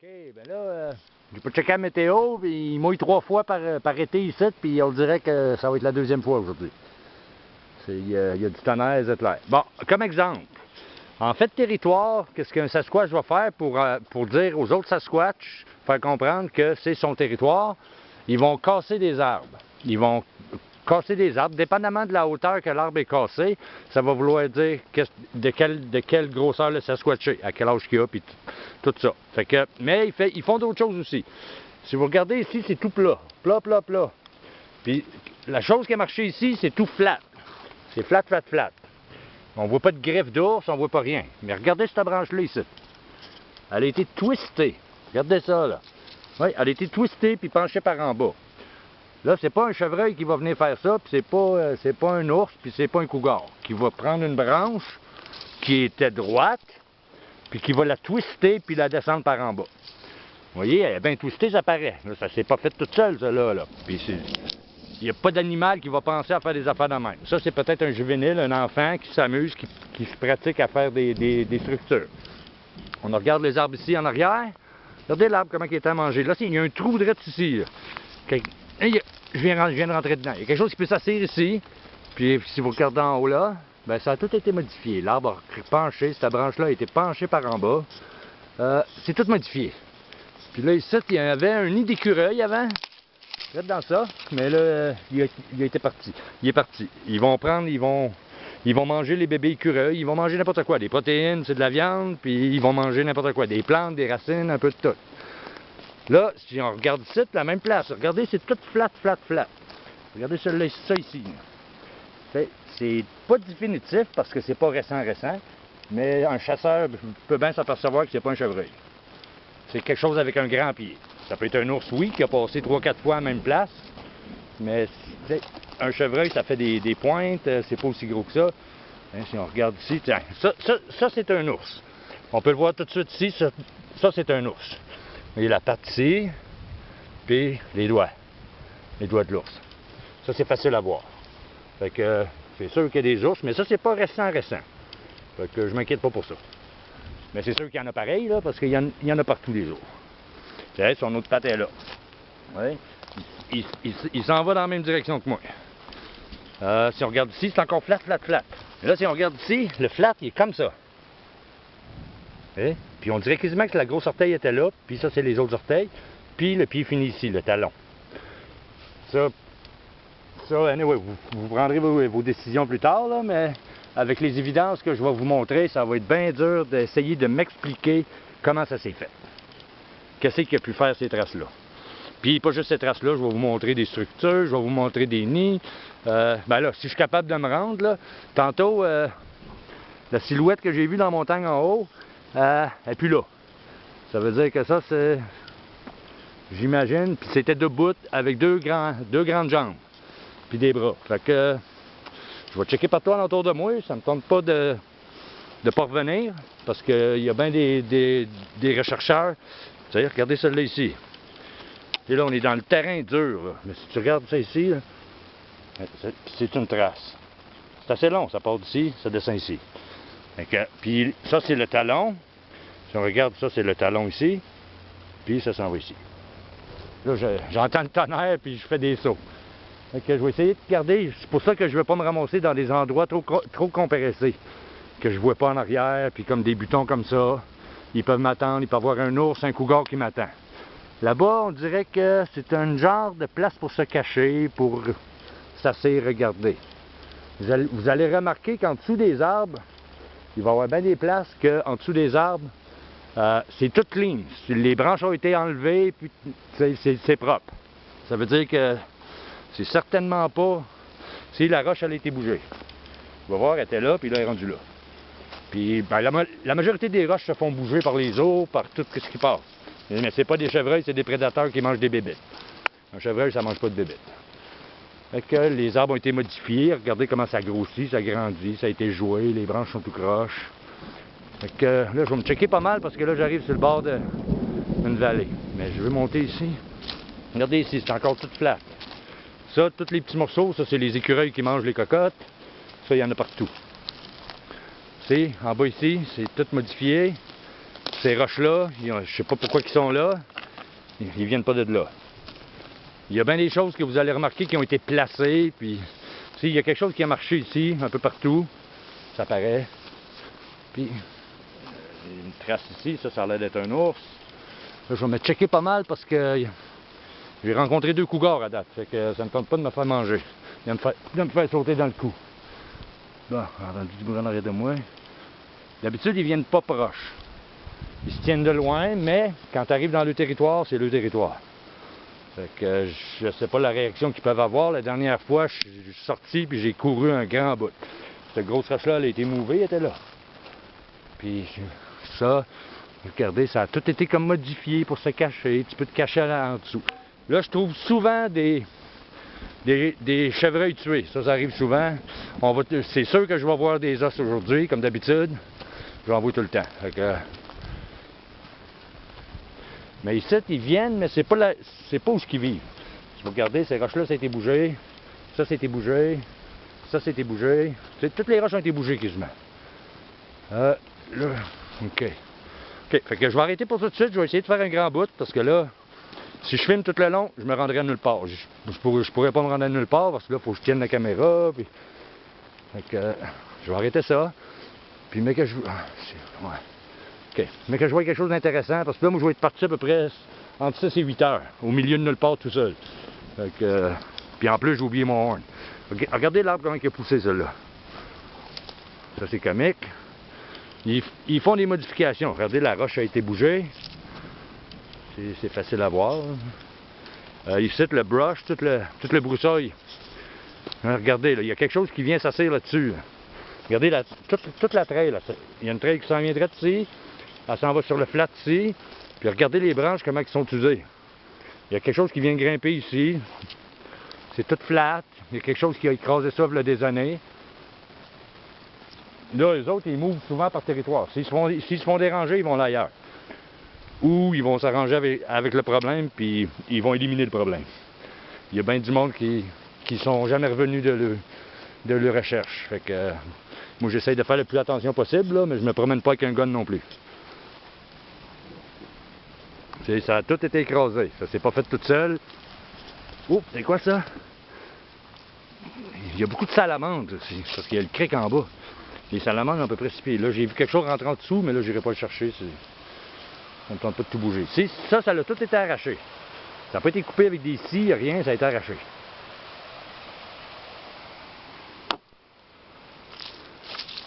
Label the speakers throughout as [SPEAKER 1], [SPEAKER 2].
[SPEAKER 1] OK, ben là, j'ai pas checké la météo, puis il mouille 3 fois par été ici, puis on dirait que ça va être la deuxième fois aujourd'hui. Il y a du tonnerre, des éclairs. Bon, comme exemple, en fait territoire, qu'est-ce qu'un Sasquatch va faire pour dire aux autres Sasquatch, faire comprendre que c'est son territoire, ils vont casser des arbres. Ils vont casser des arbres, dépendamment de la hauteur que l'arbre est cassé, ça va vouloir dire de quelle grosseur le Sasquatch est, à quel âge qu'il a, puis tout ça. Fait que, mais ils font d'autres choses aussi. Si vous regardez ici, c'est tout plat, plat, plat, plat. Puis la chose qui a marché ici, c'est tout flat. C'est flat, flat, flat. On voit pas de greffe d'ours, on voit pas rien. Mais regardez cette branche-là ici. Elle a été twistée. Regardez ça, là. Oui, elle a été twistée puis penchée par en bas. Là, c'est pas un chevreuil qui va venir faire ça, puis c'est pas un ours, puis c'est pas un cougar, qui va prendre une branche qui était droite, puis qui va la twister, puis la descendre par en bas. Vous voyez, elle est bien twistée, ça paraît. Là, ça s'est pas fait toute seule, ça, là. Puis il n'y a pas d'animal qui va penser à faire des affaires de même. Ça, c'est peut-être un juvénile, un enfant qui s'amuse, qui se pratique à faire des structures. On regarde les arbres ici en arrière. Regardez l'arbre, comment il est à manger. Là, il y a un trou direct ici. Je viens de rentrer dedans. Il y a quelque chose qui peut s'asseoir ici. Puis si vous regardez en haut là, ben, ça a tout été modifié. L'arbre a penché, cette branche-là a été penchée par en bas. C'est tout modifié. Puis là, ici, il y avait un nid d'écureuil avant. Regarde dans ça. Mais là, il a été parti. Il est parti. Ils vont manger les bébés écureuils. Ils vont manger n'importe quoi. Des protéines, c'est de la viande. Puis ils vont manger n'importe quoi. Des plantes, des racines, un peu de tout. Là, si on regarde ici, la même place, regardez, c'est tout flat, flat, flat. Regardez ça ici. C'est pas définitif parce que c'est pas récent, mais un chasseur peut bien s'apercevoir que c'est pas un chevreuil. C'est quelque chose avec un grand pied. Ça peut être un ours, oui, qui a passé 3-4 fois à la même place, mais un chevreuil, ça fait des pointes, c'est pas aussi gros que ça. Hein, si on regarde ici, tiens, ça c'est un ours. On peut le voir tout de suite ici, ça c'est un ours. Il y a la patte ici, puis les doigts de l'ours. Ça, c'est facile à voir. Fait que c'est sûr qu'il y a des ours, mais ça, c'est pas récent. Fait que je m'inquiète pas pour ça. Mais c'est sûr qu'il y en a pareil, là, parce qu'il y en a partout les ours. Tiens, son autre patte est là. Oui. Il s'en va dans la même direction que moi. Si on regarde ici, c'est encore flat, flat, flat. Mais là, si on regarde ici, le flat, il est comme ça. Puis on dirait quasiment que la grosse orteil était là, puis ça c'est les autres orteils, puis le pied finit ici, le talon. Ça anyway, vous prendrez vos décisions plus tard, là, mais avec les évidences que je vais vous montrer, ça va être bien dur d'essayer de m'expliquer comment ça s'est fait. Qu'est-ce qui a pu faire ces traces-là. Puis pas juste ces traces-là, je vais vous montrer des structures, je vais vous montrer des nids. Ben là, si je suis capable de me rendre, là, tantôt, la silhouette que j'ai vue dans la montagne en haut, elle n'est plus là. Ça veut dire que ça, c'est... J'imagine, puis c'était debout avec deux grandes jambes, puis des bras. Fait que je vais checker partout autour de moi, ça me tente pas de pas revenir, parce qu'il y a bien des rechercheurs. Tu sais, regardez celle-là ici. Et là, on est dans le terrain dur, là. Mais si tu regardes ça ici, c'est une trace. C'est assez long, ça part d'ici, ça descend ici. Puis ça, c'est le talon. Si on regarde, ça, c'est le talon ici. Puis ça s'en va ici. Là, j'entends le tonnerre, puis je fais des sauts. Je vais essayer de garder. C'est pour ça que je ne vais pas me ramasser dans des endroits trop compressés. Que je ne vois pas en arrière, puis comme des butons comme ça. Ils peuvent m'attendre, il peut y avoir un ours, un cougar qui m'attend. Là-bas, on dirait que c'est un genre de place pour se cacher, pour s'asseoir, regarder. Vous allez remarquer qu'en dessous des arbres, il va y avoir bien des places qu'en dessous des arbres, c'est tout clean. Les branches ont été enlevées, puis c'est propre. Ça veut dire que c'est certainement pas si la roche elle a été bougée. On va voir, elle était là, puis là, elle est rendue là. Puis ben, la majorité des roches se font bouger par les eaux, par tout ce qui passe. Mais c'est pas des chevreuils, c'est des prédateurs qui mangent des bébites. Un chevreuil, ça mange pas de bébites. Fait que les arbres ont été modifiés, regardez comment ça grossit, ça grandit, ça a été joué, les branches sont tout croches. Fait que là, je vais me checker pas mal parce que là, j'arrive sur le bord d'une vallée. Mais je vais monter ici. Regardez ici, c'est encore tout flat. Ça, tous les petits morceaux, ça, c'est les écureuils qui mangent les cocottes. Ça, il y en a partout. C'est en bas ici, c'est tout modifié. Ces roches-là, je sais pas pourquoi ils sont là, ils viennent pas de là. Il y a bien des choses que vous allez remarquer qui ont été placées, puis il y a quelque chose qui a marché ici, un peu partout, ça paraît. Puis, une trace ici, ça a l'air d'être un ours. Là, je vais me checker pas mal parce que j'ai rencontré 2 cougars à date, fait que ça ne tente pas de me faire manger, de me faire sauter dans le cou. Bon, entendu du bruit en arrière de moi. D'habitude, ils viennent pas proches. Ils se tiennent de loin, mais quand tu arrives dans le territoire, c'est le territoire. Fait que je sais pas la réaction qu'ils peuvent avoir. La dernière fois, je suis sorti puis j'ai couru un grand bout. Cette grosse roche-là, elle a été mouvée, elle était là. Puis ça, regardez, ça a tout été comme modifié pour se cacher. Tu peux te cacher en dessous. Là, je trouve souvent des chevreuils tués. Ça arrive souvent. C'est sûr que je vais voir des os aujourd'hui, comme d'habitude. Je vais en voir tout le temps. Fait que, mais ici, ils viennent, mais c'est pas où ils vivent. Si vous regardez, ces roches-là, ça a été bougé. Ça a été bougé. Ça a été bougé. Toutes les roches ont été bougées quasiment. Là, OK. OK, fait que je vais arrêter pour tout de suite. Je vais essayer de faire un grand bout, parce que là, si je filme tout le long, je me rendrai à nulle part. Je pourrais pas me rendre à nulle part, parce que là, il faut que je tienne la caméra. Puis... Fait que je vais arrêter ça. Puis, mais que je... Ouais. OK. Mais que je vois quelque chose d'intéressant, parce que là, moi, je vais être parti à peu près entre 6 et 8 heures, au milieu de nulle part tout seul. Fait que, puis en plus, j'ai oublié mon horn. Regardez l'arbre, comment il a poussé, celui-là. Ça, c'est comique. Ils font des modifications. Regardez, la roche a été bougée. C'est facile à voir. Ici, le brush, tout le broussaille. Regardez, là, il y a quelque chose qui vient s'asseoir là-dessus. Regardez toute la trail. Là. Il y a une trail qui s'en vient droit ici. Elle s'en va sur le flat ici. Puis regardez les branches, comment elles sont usées. Il y a quelque chose qui vient grimper ici. C'est tout flat. Il y a quelque chose qui a écrasé ça il y a des années. Là, les autres, ils mouvent souvent par territoire. S'ils se font déranger, ils vont là ailleurs. Ou ils vont s'arranger avec le problème, puis ils vont éliminer le problème. Il y a bien du monde qui sont jamais revenus de leur recherche. Fait que moi, j'essaye de faire le plus attention possible, là, mais je me promène pas avec un gun non plus. Ça a tout été écrasé. Ça s'est pas fait tout seul. Oh, c'est quoi ça? Il y a beaucoup de salamandres aussi, parce qu'il y a le cric en bas. Les salamandres ont à peu près 6 pieds. Là, j'ai vu quelque chose rentrer en dessous, mais là, j'irai pas le chercher. Ça ne me tente pas de tout bouger. Ça a tout été arraché. Ça n'a pas été coupé avec des scies, rien, ça a été arraché.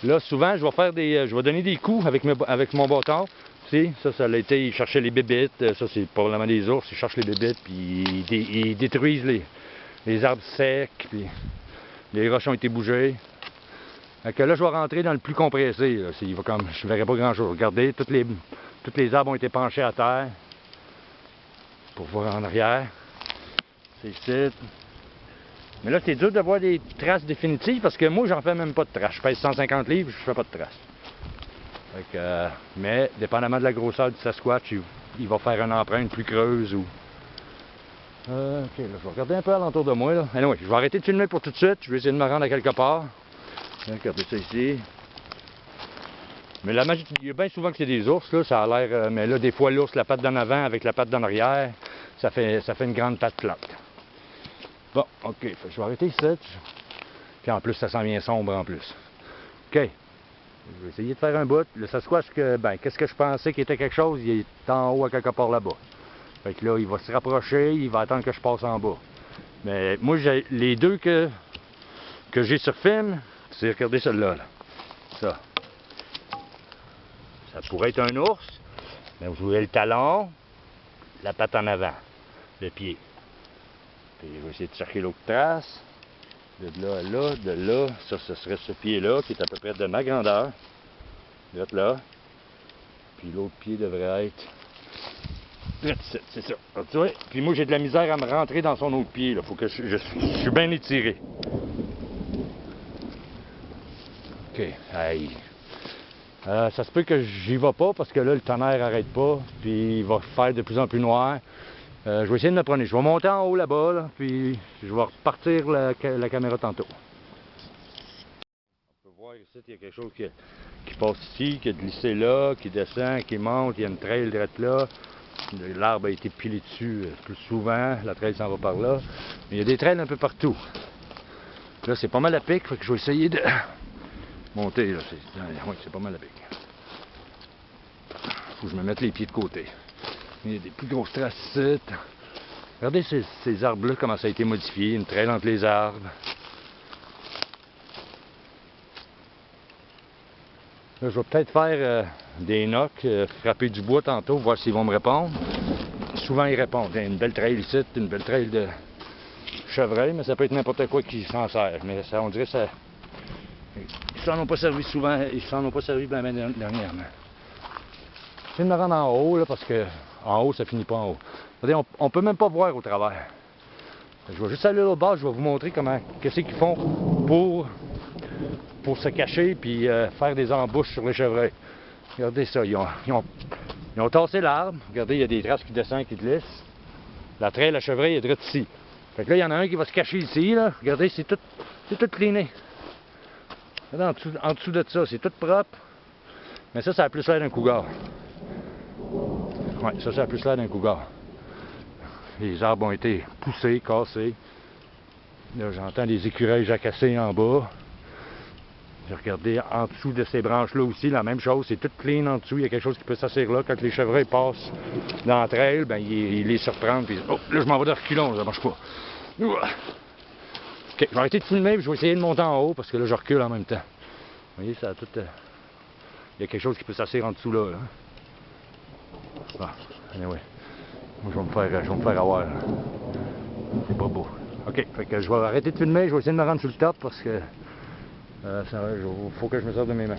[SPEAKER 1] Là, souvent, je vais donner des coups avec mon bâton. Ça a été, ils cherchaient les bébites. Ça, c'est probablement des ours. Ils cherchent les bébites, puis ils détruisent les arbres secs, puis les roches ont été bougées. Fait que là, je vais rentrer dans le plus compressé. Là. Je ne verrai pas grand-chose. Regardez, tous les arbres ont été penchés à terre. Pour voir en arrière. C'est ici. Mais là, c'est dur de voir des traces définitives parce que moi, j'en fais même pas de traces. Je pèse 150 livres, je fais pas de traces. Fait que, mais, dépendamment de la grosseur du Sasquatch, il va faire une empreinte plus creuse ou... OK, là, je vais regarder un peu alentour de moi. Là. Anyway, je vais arrêter de filmer pour tout de suite. Je vais essayer de me rendre à quelque part. Regardez ça ici. Mais il y a bien souvent que c'est des ours, là, ça a l'air... mais là, des fois, l'ours, la patte d'en avant avec la patte d'en arrière, ça fait une grande patte plate. Bon, OK, je vais arrêter ici. Puis en plus, ça s'en vient sombre en plus. OK. Je vais essayer de faire un bout. Le Sasquatch, qu'est-ce que je pensais qu'il était quelque chose? Il est en haut à quelque part là-bas. Fait que là, il va se rapprocher, il va attendre que je passe en bas. Mais moi, les deux que j'ai sur film, c'est, regardez celle-là. Là. Ça. Ça pourrait être un ours, mais vous voyez le talon, la patte en avant, le pied. Puis je vais essayer de chercher l'autre trace. De là à là, de là, ça, ce serait ce pied-là qui est à peu près de ma grandeur. Là, là. Puis l'autre pied devrait être... Là, c'est ça. Alors, tu vois? Puis moi, j'ai de la misère à me rentrer dans son autre pied. Il faut que je suis bien étiré. OK. Aïe. Ça se peut que j'y vais pas parce que là, le tonnerre n'arrête pas. Puis il va faire de plus en plus noir. Je vais essayer de me promener. Je vais monter en haut là-bas, là, puis je vais repartir la caméra tantôt. On peut voir ici, il y a quelque chose qui passe ici, qui a glissé là, qui descend, qui monte, il y a une trail direct là. L'arbre a été pilé dessus plus souvent, la trail s'en va par là. Mais il y a des trails un peu partout. Là, c'est pas mal à pic, fait que je vais essayer de monter. Là, oui, c'est pas mal à pic. Faut que je me mette les pieds de côté. Il y a des plus grosses traces ici. Regardez ces arbres-là, comment ça a été modifié, une trail entre les arbres. Là, je vais peut-être faire des knocks, frapper du bois tantôt, voir s'ils vont me répondre. Souvent, ils répondent. Il y a une belle trail ici, une belle trail de chevreuil, mais ça peut être n'importe quoi qui s'en sert. Mais ça, on dirait que ça... Ils s'en ont pas servi souvent, ils s'en ont pas servi l'année dernièrement. Je vais me rendre en haut, là, parce que en haut, ça finit pas en haut. Regardez, on peut même pas voir au travers. Je vais juste aller au bas, je vais vous montrer qu'est-ce qu'ils font pour se cacher puis faire des embouches sur les chevreuils. Regardez ça, ils ont tassé l'arbre. Regardez, il y a des traces qui descendent, qui glissent. La trail, la chevreuil est droite ici. Fait que là, il y en a un qui va se cacher ici, là. Regardez, c'est tout cleané. Regardez, en dessous de ça, c'est tout propre. Mais ça a plus l'air d'un cougar. Ouais, ça a plus l'air d'un cougar. Les arbres ont été poussés, cassés. Là, j'entends des écureuils jacasser en bas. Regardez en dessous de ces branches-là aussi, la même chose, c'est tout clean en dessous, il y a quelque chose qui peut s'asseoir là. Quand les chevreuils passent dans la trail, ben, ils les surprennent, puis oh, là je m'en vais de reculons, ça marche pas. Ok, je vais arrêter de filmer, puis je vais essayer de monter en haut, parce que là je recule en même temps. Vous voyez, ça a tout... il y a quelque chose qui peut s'asseoir en dessous là. Bon, anyway. Moi, je vais me faire avoir. C'est pas beau. Ok, fait que je vais arrêter de filmer, je vais essayer de me rendre sur le top, parce que... il faut que je me sorte de mes mains.